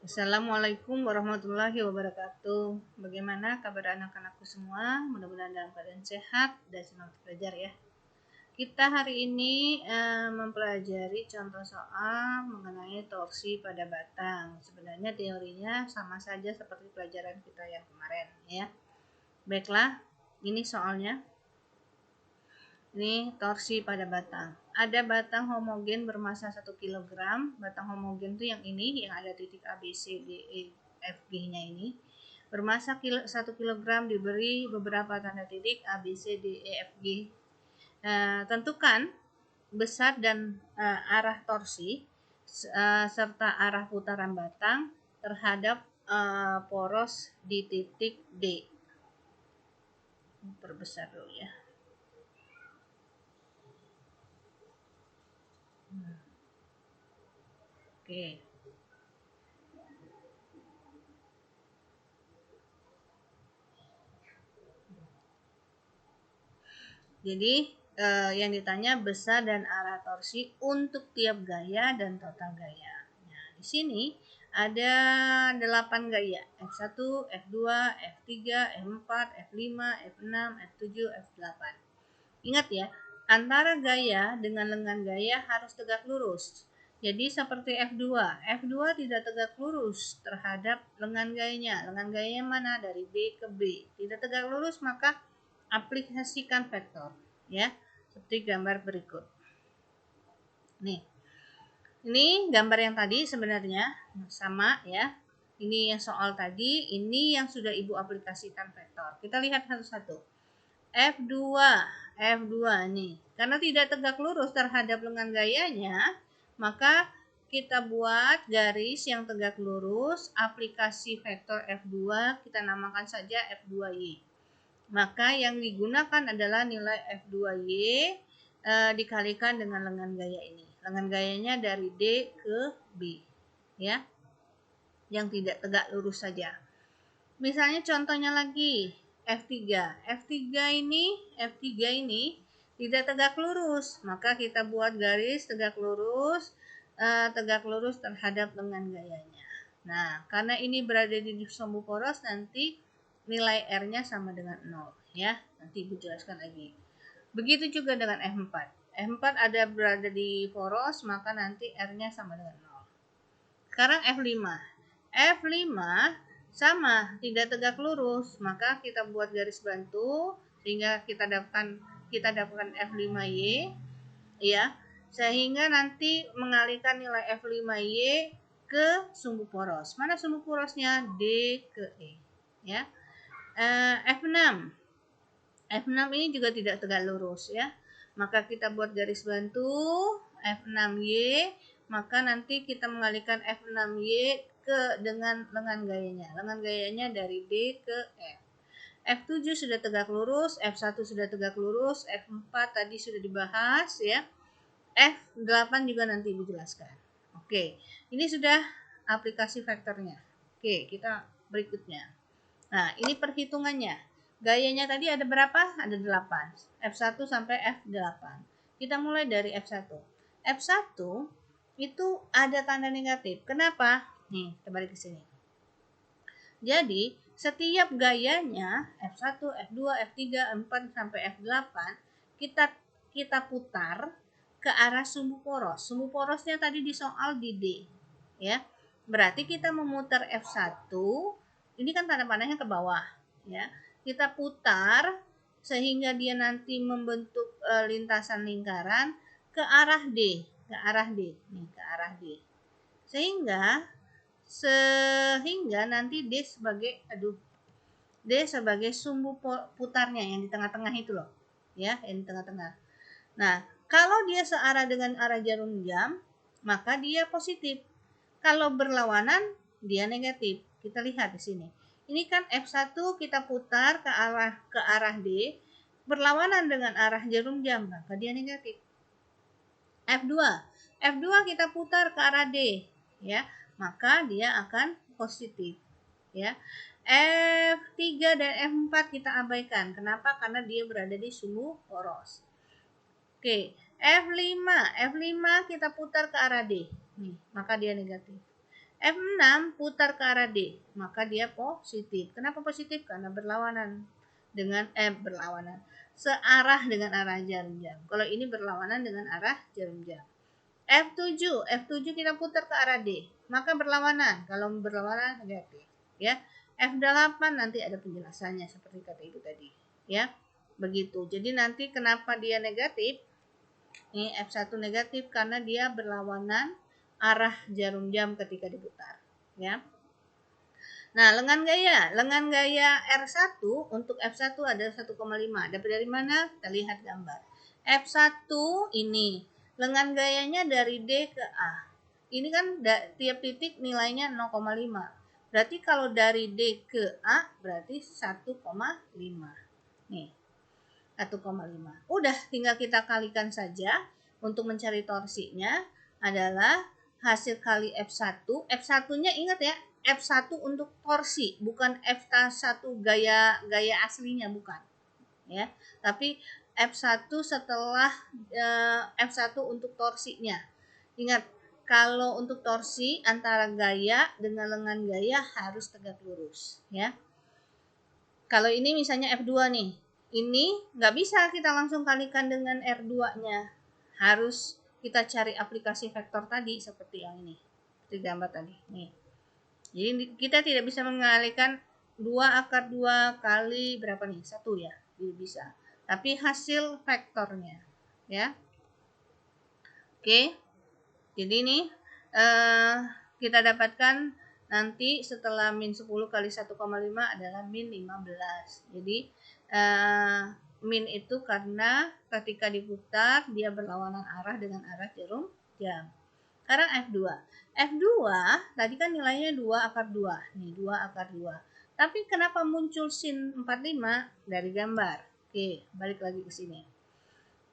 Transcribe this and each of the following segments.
Assalamualaikum warahmatullahi wabarakatuh. Bagaimana kabar anak-anakku semua? Mudah-mudahan dalam keadaan sehat dan semangat belajar ya. Kita hari ini mempelajari contoh soal mengenai torsi pada batang. Sebenarnya teorinya sama saja seperti pelajaran kita yang kemarin ya. Baiklah, ini soalnya. Ini torsi pada batang. Ada batang homogen bermasa 1 kg. Batang homogen itu yang ini, yang ada titik A, B, C, D, E, F, G-nya ini. Bermasa 1 kg diberi beberapa tanda titik A, B, C, D, E, F, G. Tentukan besar dan arah torsi serta arah putaran batang terhadap poros di titik D. Perbesar dulu ya. Oke. Jadi yang ditanya besar dan arah torsi untuk tiap gaya dan total gaya. Nah, di sini ada 8 gaya, F1, F2, F3, F4, F5, F6, F7, F8. Ingat ya, antara gaya dengan lengan gaya harus tegak lurus. Jadi seperti F2, F2 tidak tegak lurus terhadap lengan gayanya. Lengan gayanya mana? Dari B ke B. Tidak tegak lurus, maka aplikasikan vektor ya, seperti gambar berikut. Nih, ini gambar yang tadi sebenarnya sama ya. Ini yang soal tadi, ini yang sudah Ibu aplikasikan vektor. Kita lihat satu-satu. F2, F2 nih. Karena tidak tegak lurus terhadap lengan gayanya, maka kita buat garis yang tegak lurus, aplikasi vektor F2, kita namakan saja F2Y. Maka yang digunakan adalah nilai F2Y dikalikan dengan lengan gaya ini. Lengan gayanya dari D ke B. Ya. Yang tidak tegak lurus saja. Misalnya contohnya lagi F3. F3 ini tidak tegak lurus, maka kita buat garis tegak lurus terhadap lengan gayanya. Nah, karena ini berada di sumbu poros, nanti nilai R-nya sama dengan 0 ya. Nanti Ibu jelaskan lagi. Begitu juga dengan F4. F4 ada berada di poros, maka nanti R-nya sama dengan 0. Sekarang F5. F5 sama, tidak tegak lurus, maka kita buat garis bantu sehingga kita dapatkan F5Y ya. Sehingga nanti mengalihkan nilai F5Y ke sumbu poros. Mana sumbu porosnya? D ke E ya. F6. F6 ini juga tidak tegak lurus ya. Maka kita buat garis bantu F6Y, maka nanti kita mengalihkan F6Y dengan lengan gayanya. Lengan gayanya dari D ke F. F7 sudah tegak lurus, F1 sudah tegak lurus, F4 tadi sudah dibahas ya. F8 juga nanti dijelaskan. Oke, ini sudah aplikasi vektornya. Oke, kita berikutnya. Nah, ini perhitungannya. Gayanya tadi ada berapa? Ada 8. F1 sampai F8. Kita mulai dari F1. F1 itu ada tanda negatif. Kenapa? Nih, kita balik ke sini. Jadi, setiap gayanya F1, F2, F3, F4 sampai F8 kita putar ke arah sumbu poros. Sumbu porosnya tadi di soal di D, ya. Berarti kita memutar F1, ini kan tanda panahnya ke bawah, ya. Kita putar sehingga dia nanti membentuk lintasan lingkaran ke arah D, nih, ke arah D. Sehingga nanti D sebagai sumbu putarnya yang di tengah-tengah itu loh, ya, yang di tengah-tengah. Nah, kalau dia searah dengan arah jarum jam, maka dia positif. Kalau berlawanan, dia negatif. Kita lihat di sini. Ini kan F1 kita putar ke arah D, berlawanan dengan arah jarum jam, maka dia negatif. F2. F2 kita putar ke arah D, ya, maka dia akan positif, ya. F3 dan F4 kita abaikan. Kenapa? Karena dia berada di sumbu poros. Oke, F5 kita putar ke arah D. Nih, maka dia negatif. F6 putar ke arah D, maka dia positif. Kenapa positif? Karena berlawanan dengan searah dengan arah jarum jam. Kalau ini berlawanan dengan arah jarum jam. F7 kita putar ke arah D, maka berlawanan. Kalau berlawanan negatif, ya. F8 nanti ada penjelasannya seperti kata Ibu tadi, ya. Begitu. Jadi nanti kenapa dia negatif? Ini F1 negatif karena dia berlawanan arah jarum jam ketika diputar, ya. Nah, lengan gaya R1 untuk F1 ada 1,5. Dapat dari mana? Kita lihat gambar. F1 ini lengan gayanya dari D ke A. Ini kan tiap titik nilainya 0,5. Berarti kalau dari D ke A berarti 1,5. Nih, 1,5. Udah tinggal kita kalikan saja. Untuk mencari torsinya adalah hasil kali F1. F1-nya ingat ya, F1 untuk torsi, bukan F1 gaya aslinya, bukan. Ya, tapi F1 setelah F1 untuk torsinya. Ingat, kalau untuk torsi antara gaya dengan lengan gaya harus tegak lurus, ya. Kalau ini misalnya F2 nih, ini nggak bisa kita langsung kalikan dengan R2-nya. Harus kita cari aplikasi vektor tadi seperti yang ini. Seperti gambar tadi. Nih. Jadi kita tidak bisa mengalihkan 2 akar 2 kali berapa nih? 1 ya. Tidak bisa. Tapi hasil vektornya. Ya. Oke. Jadi ini kita dapatkan nanti setelah min 10 kali 1,5 adalah min 15. Jadi min itu karena ketika diputar dia berlawanan arah dengan arah jarum jam. Sekarang F2. F2 tadi kan nilainya 2 akar 2. Nih 2 akar 2. Tapi kenapa muncul sin 45 dari gambar? Oke, balik lagi ke sini.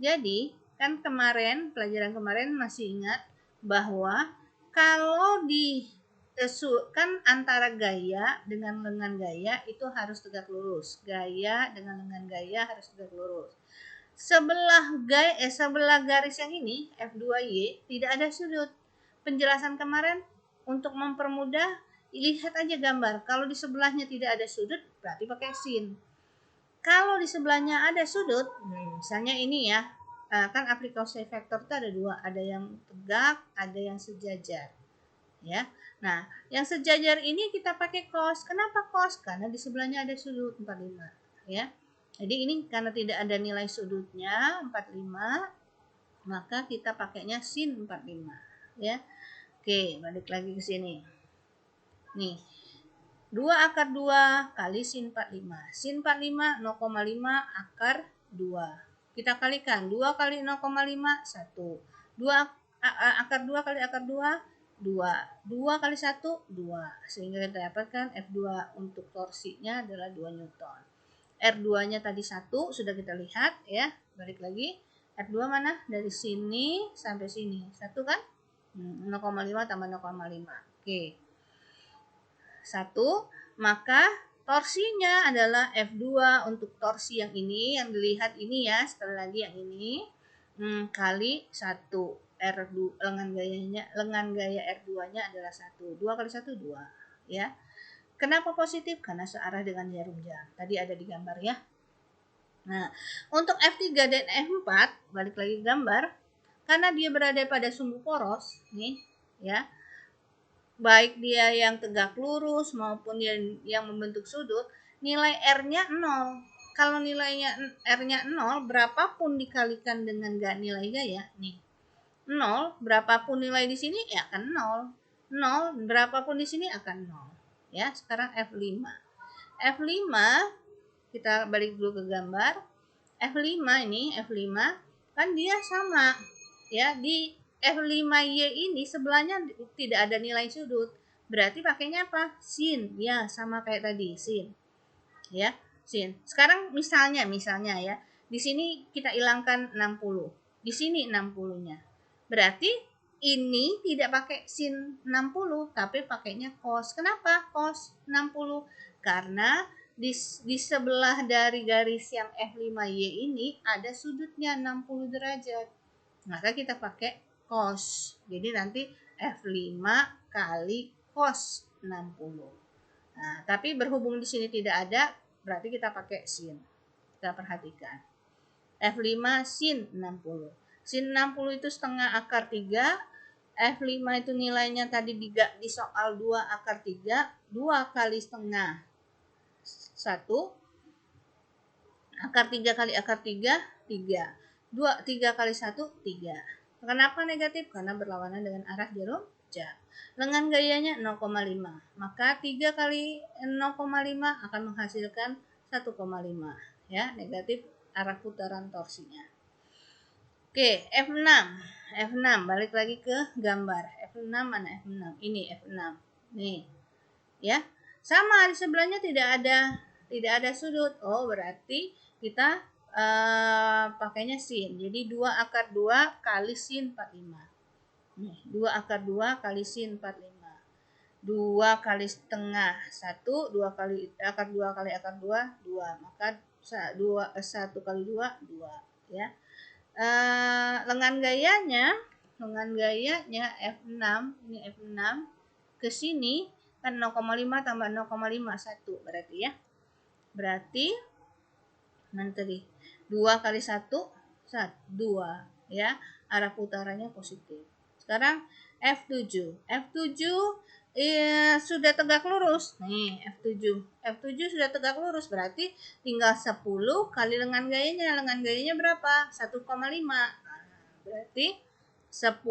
Jadi, kan pelajaran kemarin masih ingat bahwa kalau kan antara gaya dengan lengan gaya itu harus tegak lurus. Gaya dengan lengan gaya harus tegak lurus. Sebelah garis yang ini F2Y tidak ada sudut. Penjelasan kemarin untuk mempermudah, lihat aja gambar. Kalau di sebelahnya tidak ada sudut, berarti pakai sin. Kalau di sebelahnya ada sudut, misalnya ini ya, kan aplikasi vektor itu ada dua, ada yang tegak, ada yang sejajar, ya. Nah, yang sejajar ini kita pakai cos. Kenapa cos? Karena di sebelahnya ada sudut 45, ya. Jadi ini karena tidak ada nilai sudutnya 45, maka kita pakainya sin 45, ya. Oke, balik lagi ke sini. Nih, 2 akar 2 kali sin 45. Sin 45 0,5 akar 2. Kita kalikan 2 kali 0,5 1. 2 akar 2 kali akar 2 2. 2 kali 1 2. Sehingga kita dapatkan F2 untuk torsinya adalah 2 Newton. R2-nya tadi 1 sudah kita lihat ya. Balik lagi. F2 mana? Dari sini sampai sini. 1 kan? 0,5 tambah 0,5. Oke. 1, maka torsinya adalah F2 untuk torsi yang ini, yang dilihat ini ya, sekali lagi yang ini, kali 1. R2 lengan gaya R2-nya adalah 1. 2 kali 1 2, ya. Kenapa positif? Karena searah dengan jarum jam. Tadi ada di gambar ya. Nah, untuk F3 dan F4, balik lagi ke gambar, karena dia berada pada sumbu poros nih, ya. Baik dia yang tegak lurus maupun yang membentuk sudut, nilai R-nya 0. Kalau nilainya R-nya 0, berapapun dikalikan dengan nilai gaya, nih. 0, berapapun nilai di sini ya akan 0. 0, berapapun di sini akan 0. Ya, sekarang F5. F5, kita balik dulu ke gambar. F5 ini, F5, kan dia sama. Ya, di F5Y ini sebelahnya tidak ada nilai sudut. Berarti pakainya apa? Sin. Ya, sama kayak tadi, sin. Ya, sin. Sekarang misalnya ya. Di sini kita hilangkan 60. Di sini 60-nya. Berarti ini tidak pakai sin 60, tapi pakainya cos. Kenapa cos 60? Karena di sebelah dari garis yang F5Y ini ada sudutnya 60 derajat. Maka kita pakai cos. Jadi nanti F5 kali cos 60. Nah, tapi berhubung di sini tidak ada, berarti kita pakai sin. Kita perhatikan. F5 sin 60. Sin 60 itu setengah akar 3. F5 itu nilainya tadi di soal 2 akar 3. 2 kali setengah 1. Akar 3 kali akar 3, 3. 3 kali 1, 3. Kenapa negatif? Karena berlawanan dengan arah jarum jam. Lengan gayanya 0,5. Maka 3 kali 0,5 akan menghasilkan 1,5. Ya, negatif arah putaran torsinya. Oke, F6. F6, balik lagi ke gambar. F6 mana F6? Ini F6. Nih. Ya. Sama di sebelahnya tidak ada sudut. Oh, berarti kita pakainya sin. Jadi 2 akar 2 kali sin 45. Nih, 2 akar 2 kali sin 45. 2 kali setengah 1, 2 kali akar 2 kali akar 2, 2. Maka 1 kali 2, 2. Ya. Lengan gayanya F6, ini F6 ke sini kan 0,5 tambah 0,5 1 berarti ya. Berarti nanti 2 kali 1 2 ya. Arah putarannya positif. Sekarang F7. F7 sudah tegak lurus. Nih, F7 sudah tegak lurus berarti tinggal 10 kali lengan gayanya. Lengan gayanya berapa? 1,5. Nah, berarti 10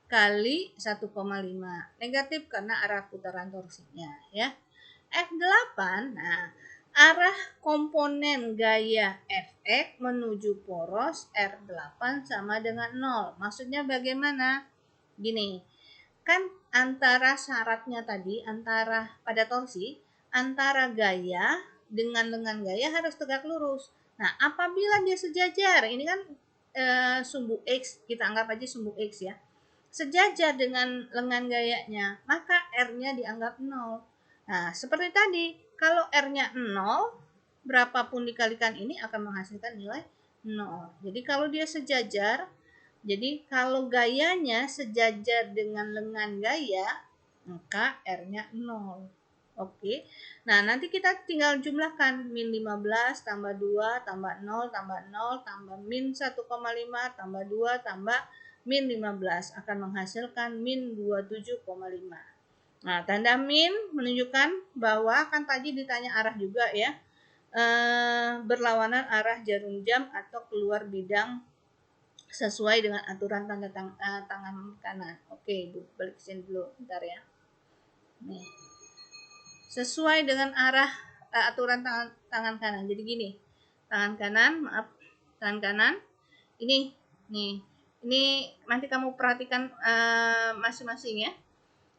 kali 1,5. Negatif karena arah putaran torsinya ya. F8. Nah, arah komponen gaya Fx menuju poros R8 sama dengan 0. Maksudnya bagaimana? Gini, kan antara syaratnya tadi, antara pada torsi, antara gaya dengan lengan gaya harus tegak lurus. Nah, apabila dia sejajar, ini kan sumbu X, kita anggap aja sumbu X ya. Sejajar dengan lengan gayanya, maka R-nya dianggap 0. Nah, seperti tadi, kalau R-nya 0, berapapun dikalikan ini akan menghasilkan nilai 0. Jadi kalau dia sejajar, jadi kalau gayanya sejajar dengan lengan gaya, maka R-nya 0. Oke. Nah, nanti kita tinggal jumlahkan min 15 tambah 2 tambah 0 tambah 0 tambah min 1,5 tambah 2 tambah min 15 akan menghasilkan min 27,5. Nah, tanda min menunjukkan bahwa kan tadi ditanya arah juga ya. Berlawanan arah jarum jam atau keluar bidang sesuai dengan aturan tanda tangan kanan. Oke, Ibu balik sini dulu bentar ya. Nih. Sesuai dengan arah aturan tangan kanan. Jadi gini. Tangan kanan. Ini nih. Ini nanti kamu perhatikan masing-masing ya.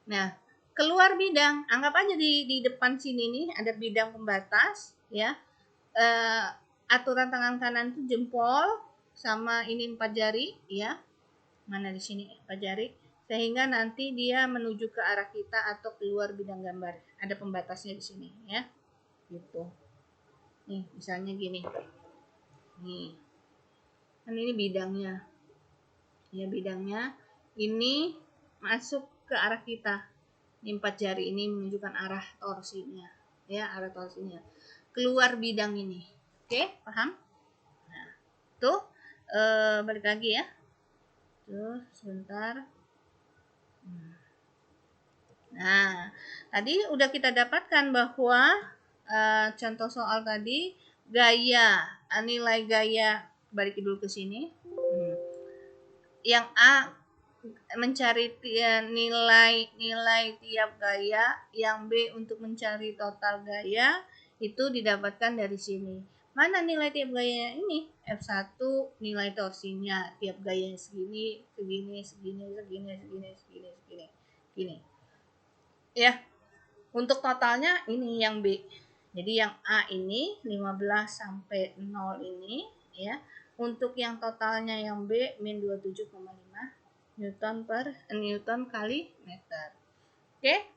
Nah, keluar bidang, anggap aja di depan sini nih ada bidang pembatas ya. Aturan tangan kanan itu jempol sama ini 4 jari ya. Mana di sini 4 jari, sehingga nanti dia menuju ke arah kita atau keluar bidang gambar. Ada pembatasnya di sini ya. Gitu. Nih, misalnya gini. Nih. Kan ini bidangnya. Ya, bidangnya ini masuk ke arah kita. Ini 4 jari ini menunjukkan arah torsinya. Ya, arah torsinya. Keluar bidang ini. Oke, paham? Nah, tuh balik lagi ya. Tuh, sebentar. Nah, tadi udah kita dapatkan bahwa contoh soal tadi gaya, nilai gaya, balik dulu ke sini. Yang A mencari nilai tiap gaya, yang B untuk mencari total gaya, itu didapatkan dari sini. Mana nilai tiap gayanya ini? F1 nilai torsinya, tiap gaya segini, segini. Ya, untuk totalnya ini yang B. Jadi yang A ini 15 sampai 0 ini ya. Untuk yang totalnya yang B min 27,5 Newton kali meter. Oke.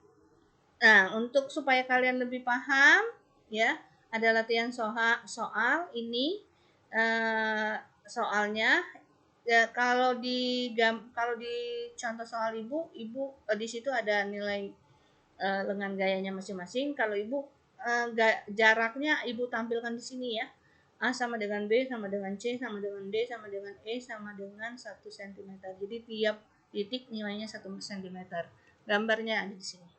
Nah, untuk supaya kalian lebih paham ya, ada latihan soal ini soalnya Ya, kalau di contoh soal ibu di situ ada nilai dengan gayanya masing-masing. Kalau ibu jaraknya ibu tampilkan di sini ya. A sama dengan B sama dengan C sama dengan D sama dengan E sama dengan 1 cm. Jadi tiap titik nilainya 1 cm. Gambarnya ada di sini.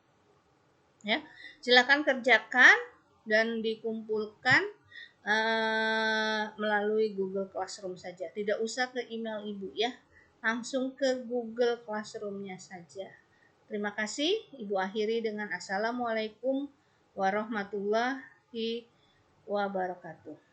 Ya, silakan kerjakan dan dikumpulkan melalui Google Classroom saja. Tidak usah ke email ibu ya, langsung ke Google Classroom-nya saja. Terima kasih. Ibu akhiri dengan Assalamualaikum warahmatullahi wabarakatuh.